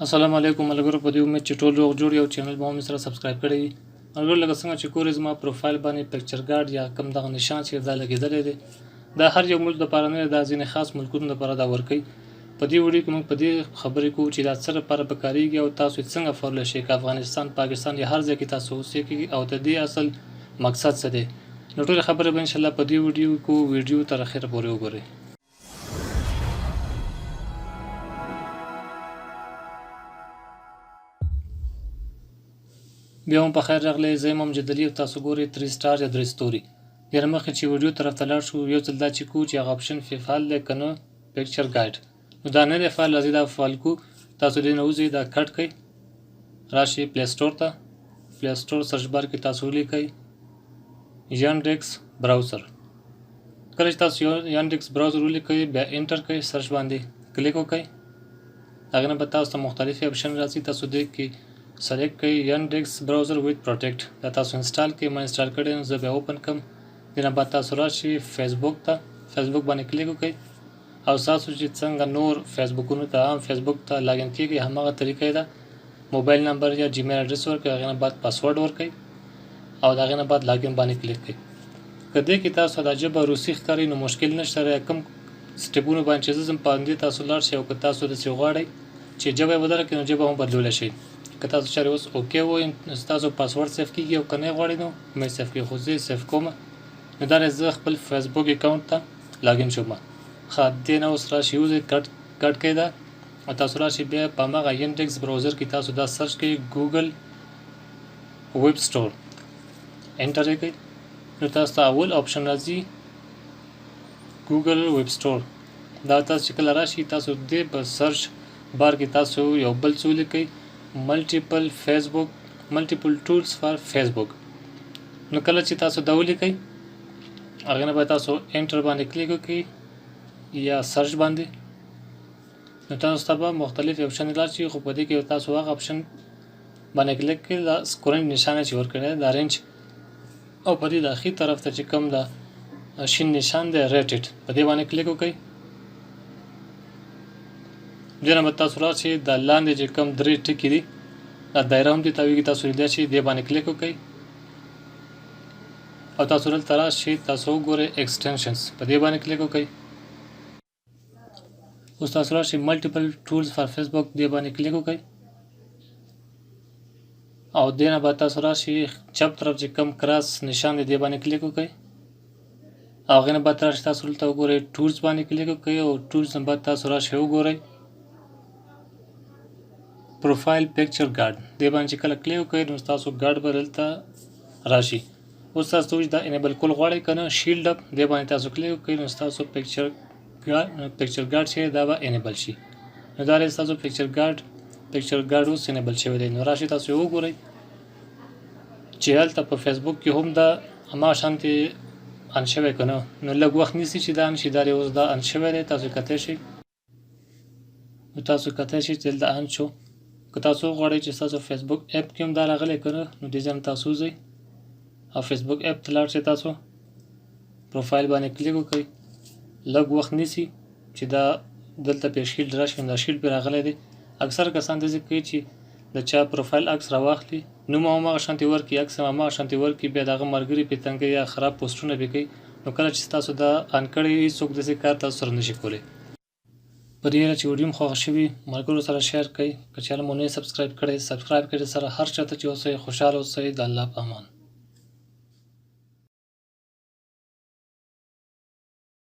السلام علیکم ملګرو، په دې امید چې ټول روغ جوړ یو. چینل به هم سره سبسکرایب کړئ وي. ملګرو لکه څنګه چې ګورئ زما پروفایل باندې پکچر ګارډ یا کوم دغه نشان چې دا لګېدلی دی، دا هر یو ملک دپاره نه دی، دا ځینې خاص ملکونو دپاره دا ورکوي. په دې ویډیو کې موږ په دې خبرې کوو چې دا څه لپاره پکارېږي او تاسو یې څنګه فولولی شئ، که افغانستان، پاکستان یا هر ځای کې تاسو اوسېږئ، او د دې اصل مقصد څه دی. نو ټولې خبرې به انشاءالله په دې ویډیو تر اخره پورې وګورئ. بیا هم په خیر راغلی، زه یم منتلي او تاسو ګورئ 3 سټار یا 3 ستوري. ډېر مخکې چې ویډیو طرف ته لاړ شو، یو ځل دا چې کوو چې هغه اپشن فعال دی که نه پکچر ګایډ. نو دا نه دی فعال، راځئ دا فعال کوو. تاسو دې نه وځئ، دا کټ کړئ، راشئ پلی سټور ته. پلی سټور سرچ بار کې تاسو ولیکئ یانډکس براوزر. کله چې تاسو یانډکس براوزر ولیکئ، بیا انټر کړئ، سرچ باندې کلیک وکړئ. هغې نه به تاسو ته مختلفې اپشن راځي، تاسو دې کې سلیکټ کړئ یانډکس براوزر ویت پروټیکټ. دا تاسو انسټال کړئ، ما انسټال کړی یم، زه بیا اوپن کړم. دې نه بعد تاسو راشئ فیسبوک ته، فیسبوک باندې کلیک وکړئ، او تاسو چې څنګه نور فیسبوکونو ته عام فیسبوک ته لاګین کېږئ، هماغه طریقه ده. موبایل نمبر یا جیمیل اډرس ورکړئ، هغې نه بعد پاسورډ ورکړئ، او د هغې نه بعد لاګین باندې کلیک کړئ. که دې کې تاسو دا ژبه روسي ښکاري نو مشکل نشته، یا کوم سټیپونو باندې چې زه ځم په همدې تاسو لاړ شئ، او که تاسو داسې غواړئ چې ژبه یې بدله کړئ نو ژبه هم بدلولی شئ. که تاسو چارې اوس اوکې ووایئ ستاسو پاسورډ سیف کېږي، او که نه یې غواړئ نو مې سیف کړئ، خو زه یې سیف کوم. نو دا زه خپل فیسبوک اکاونټ ته لاګین شوم. ښه، دې نه اوس راشئ وځئ، کټ کړئ دا، او تاسو راشئ بیا په هماغه یانډکس براوزر کې تاسو دا سرچ کړئ ګوګل ویب سټور، انټر یې کړئ. نو تاسو ته اول آپشن راځي ګوګل ویب سټور. دا تاسو چې کله راشئ، تاسو دې په سرچ بار کې تاسو یو بل څه ولیکئ ملټیپل فیسبوک، ملټیپل ټولز فار فیسبوک. نو کله چې تاسو دا ولیکئ، هغې نه به تاسو انټر باندې کلیک وکړئ یا سرچ باندې. نو تاسو ته به مختلف اپشن راشي، خو په دې کې تاسو هغه اپشن باندې کلیک کړئ، دا سکرین نشانه چې ورکړی دی، دا رینج، او په دې د اخر طرف ته چې کوم دا شین نشان دی ریټډ، په دې باندې کلیک وکړئ. دې نه به تاسو راشئ، دا لاندې چې کوم 3 ټکي دي، دا دایره هم دې تاویږي، تاسو لیدلی شئ، دې باندې کلیک وکړئ، او تاسو دلته راشئ، تاسو وګورئ ایکسټینشنز، په دې باندې کلیک وکړئ. اوس تاسو راشئ ملټیپل ټولز فار فیسبوک، دې باندې کلیک وکړئ، او دې نه بعد تاسو راشئ چپ طرف چې کوم کراس نشان دی، دې باندې کلیک وکړئ، او هغې نه بعد راشئ تاسو دلته وګورئ ټولز باندې کلیک وکړئ، او ټولز نه بعد تاسو راشئ وګورئ پروفایل پکچر ګارډ. دې باندې چې کله کلیک وکړئ نو تاسو ګارډ به دلته راشي. اوس تاسو ته دا انیبل کول غواړئ که نه شیلډ اپ، دې باندې تاسو کلیک وکړئ، نو ستاسو پکچر ګارډ چې دا به انیبل شي. نو دا دی ستاسو پکچر ګارډ اوس انیبل شوی دی. نو راشئ تاسو یې وګورئ چې هلته په فیسبوک کې هم دا هماغه شانتې ان شوی که نه. نو لږ وخت نیسي چې دا ان شي، دا دی اوس دا ان شوی دی. تاسو کتی شئ، نو تاسو کتی شئ چې دلته ان شو. که تاسو غواړئ چې ستاسو فیسبوک اپ کې هم دا راغلی که نه، نو دې ځای نه تاسو وځئ او فیسبوک اپ ته لاړ شئ، تاسو پروفایل باندې کلیک وکړئ. لږ وخت نیسي چې دا دلته پې شیلډ راشي، دا شیلډ پې راغلی دی. اکثر کسان داسې کوي چې د چا پروفایل عکس راواخلي، نوم هم هماغه شانتې ورکړي، عکس هم هماغه شانتې ورکړي، بیا د هغه ملګري پې تنګوي یا خراب پوسټونه پې کوي. نو کله چې تاسو دا ان کړئ، هېڅوک داسې کار تاسو سره نشي کولی. په دې هیله چې ویډیو مو خوښه شوي، ملګرو سره شیر کړئ. که چینل مو نه یې سبسکرایب کړی، سبسکرایب کړئ. سره هر چاته چې اوسئ خوشحاله اوسئ، د الله په امان.